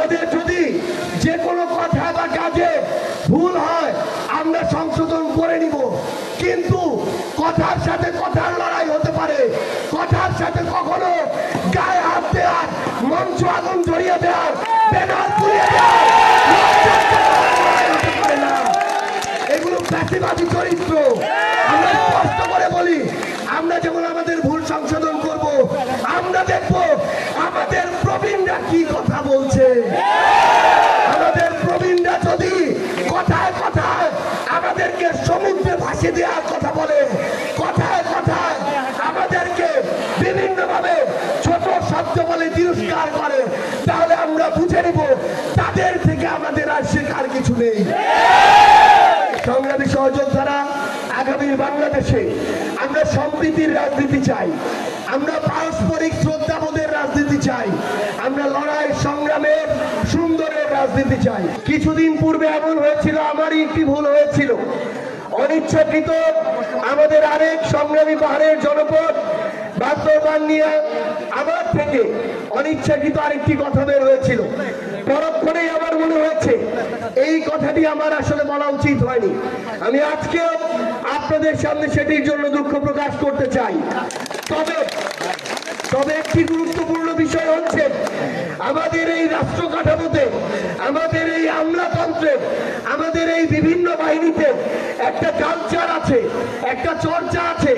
আমাদের যদি যে কোনো কথা বা কাজে ভুল হয় আমরা সংশোধন করে নিব, কিন্তু কথার সাথে কথার লড়াই হতে পারে, কথার সাথে কখনো গায়ে হাত দেওয়ার, মঞ্চ আগুন জড়িয়ে দেওয়ার, ব্যানার পুড়িয়ে দেওয়ার হতে পারে না। এগুলো ফ্যাসিবাদী চরিত্র। আমরা স্পষ্ট করে বলি, আমরা যেমন আমাদের ভুল সংশোধন করব, আমরা দেখব আমাদের প্রবীণরা কি কথা বলছে। আমাদের প্রবীণরা যদি কথায় কথায় আমাদেরকে সমুদ্রে ভাসিয়ে দেওয়ার কথা বলে, কথায় কথায় আমাদেরকে বিভিন্ন ভাবে ছোট শব্দ বলে তিরস্কার করে, তাহলে আমরা বুঝে নিব তাদের থেকে আমাদের আর শেখার কিছু নেই। সংগ্রামী সহযোদ্ধারা, আগামীর বাংলাদেশে আমরা সম্প্রীতির রাজনীতি চাই, আমরা পারস্পরিক শ্রদ্ধাবোধের রাজনীতি চাই, আমরা লড়াই সংগ্রামের সুন্দরের রাজনীতি চাই। কিছুদিন পূর্বে এমন হয়েছিল, আমারই একটি ভুল হয়েছিল, অনিচ্ছাকৃত আমাদের আরেক সংগ্রামী পাহাড়ের জনপদ বাস্তবায়ন নিয়ে আমার থেকে অনিচ্ছাকৃত আরেকটি কথা বের হয়েছিল। পরক্ষণেই আমার মনে হয়েছে এই কথাটি আমার আসলে বলা উচিত হয়নি। আমি আজকেও আপনাদের সামনে সেটির জন্য দুঃখ প্রকাশ করতে চাই। তবে একটি গুরুত্বপূর্ণ বিষয় হচ্ছে, আমাদের এই রাষ্ট্র কাঠামোতে, আমাদের এই আমলাতন্ত্রে, আমাদের এই বিভিন্ন বাহিনীতে একটা কালচার আছে, একটা চর্চা আছে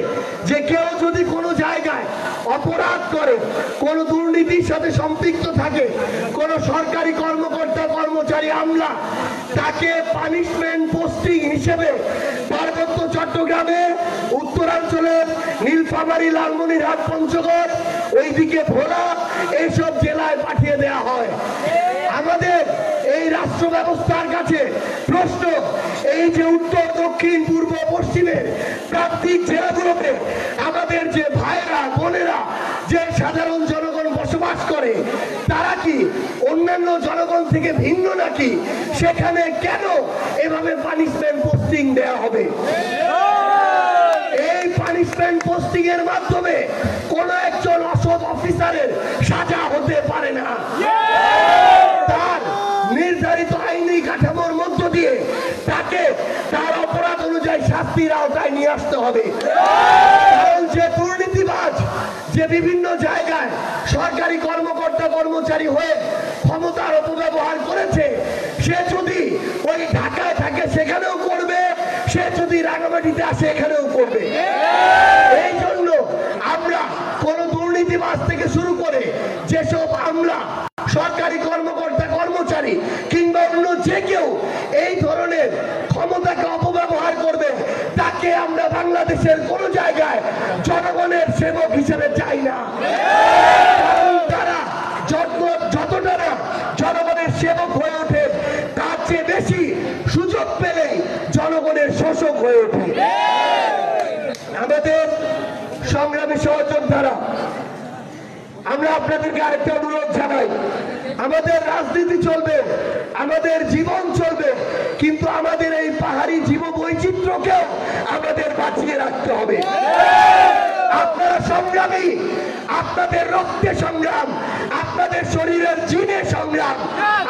যে কেউ যদি কোনো জায়গায় অপরাধ করে, কোনো দুর্নীতির সাথে সম্পৃক্ত থাকে, কোনো সরকারি কর্মকর্তা কর্মচারী আমলা, তাকে পানিশমেন্ট পোস্টিং হিসেবে পার্বত্য চট্টগ্রামে, উত্তরাঞ্চলের নীলফামারী, লালমনিরহাট, পঞ্চগড়, ওইদিকে ভোলা, এইসব জেলায় পাঠিয়ে দেওয়া হয়। আমাদের এই রাষ্ট্র ব্যবস্থার কাছে প্রশ্ন, এই যে উত্তর, দক্ষিণ, পূর্ব, পশ্চিমের প্রান্তিক জেলাগুলোতে আমাদের যে ভাইরা বোনেরা, যে সাধারণ জনগণ বসবাস করে, তারা কি অন্যান্য জনগণ থেকে ভিন্ন নাকি? সেখানে কেন এভাবে পানিশমেন্ট পোস্টিং দেওয়া হবে? এই পানিশমেন্ট পোস্টিং এর মাধ্যমে কোন একজন অসৎ অফিসারের সাজা হতে পারে না। তার নির্ধারিত আইনি কাঠামোর মধ্য দিয়ে তাকে তার অপরাধ অনুযায়ী শাস্তির আওতায় নিয়ে আসতে হবে। কারণ যে দুর্নীতিবাজ, যে বিভিন্ন জায়গায় সরকারি কর্মকর্তা কর্মচারী হয়ে ক্ষমতার অপব্যবহার করেছে, সে যদি ওই ঢাকায় থাকে সেখানেও করবে, সে যদি রাঙামাটিতে আসে এখানেও করবে। এই জন্য আমরা কোন দুর্নীতিবাজ থেকে শুরু করে যেসব আমলা, সরকারি কর্মকর্তা কর্মচারী কিংবা অন্য যে কেউ এই ধরনের ক্ষমতাকে অপব্যবহার করবে, তাকে আমরা বাংলাদেশের কোন জায়গায় জনগণের সেবক হিসেবে চাই না। কারণ তারা যতটা না জনগণের সেবক হয়ে ওঠে, তার চেয়ে বেশি সুযোগ পেলেই জনগণের শোষক হয়ে ওঠে। আমাদের সংগ্রামী সহযোদ্ধারা, আমরা আপনাদেরকে আরেকটা অনুরোধ জানাই, আমাদের রাজনীতি চলবে, আমাদের জীবন চলবে, কিন্তু আমাদের এই পাহাড়ি জীব বৈচিত্র্যকেও আমাদের বাঁচিয়ে রাখতে হবে। আপনারা সংগ্রামী, আপনাদের রক্তে সংগ্রাম, আপনাদের শরীরের জিনে সংগ্রাম,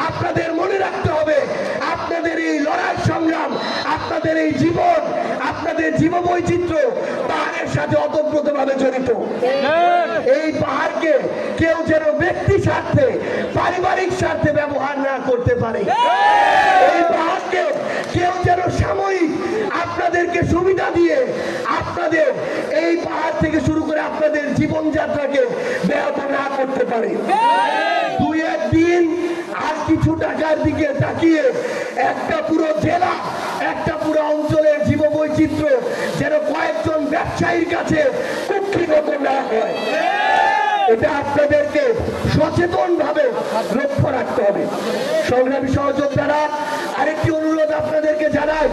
আপনাদের মনে রাখতে হবে আপনাদের এই লড়াই সংগ্রাম, আপনাদের এই জীবন, আপনাদের জীব বৈচিত্র্য পাহাড়ের সাথে ওতপ্রোতভাবে জড়িত। এই পাহাড়কে কেউ যেন ব্যক্তি স্বার্থে, পারিবারিক স্বার্থে ব্যবহার না করতে পারে। এই পাহাড়কে কেউ যেন সাময়িক আপনাদেরকে সুবিধা দিয়ে আপনাদের এই পাহাড় থেকে শুরু করে আপনাদের জীবনযাত্রাকে ব্যাহত না করতে পারে। দুই একদিন আর কিছু টাকার দিকে তাকিয়ে একটা পুরো জেলা, একটা পুরো অঞ্চলের জীব বৈচিত্র্য যেন কয়েকজন ব্যবসায়ীর কাছে কুক্ষিগত না হয়, এটা আপনাদেরকে সচেতন ভাবে লক্ষ্য রাখতে হবে। সংগ্রামী সহযোদ্ধারা, আরেকটি অনুরোধ আপনাদেরকে জানাই,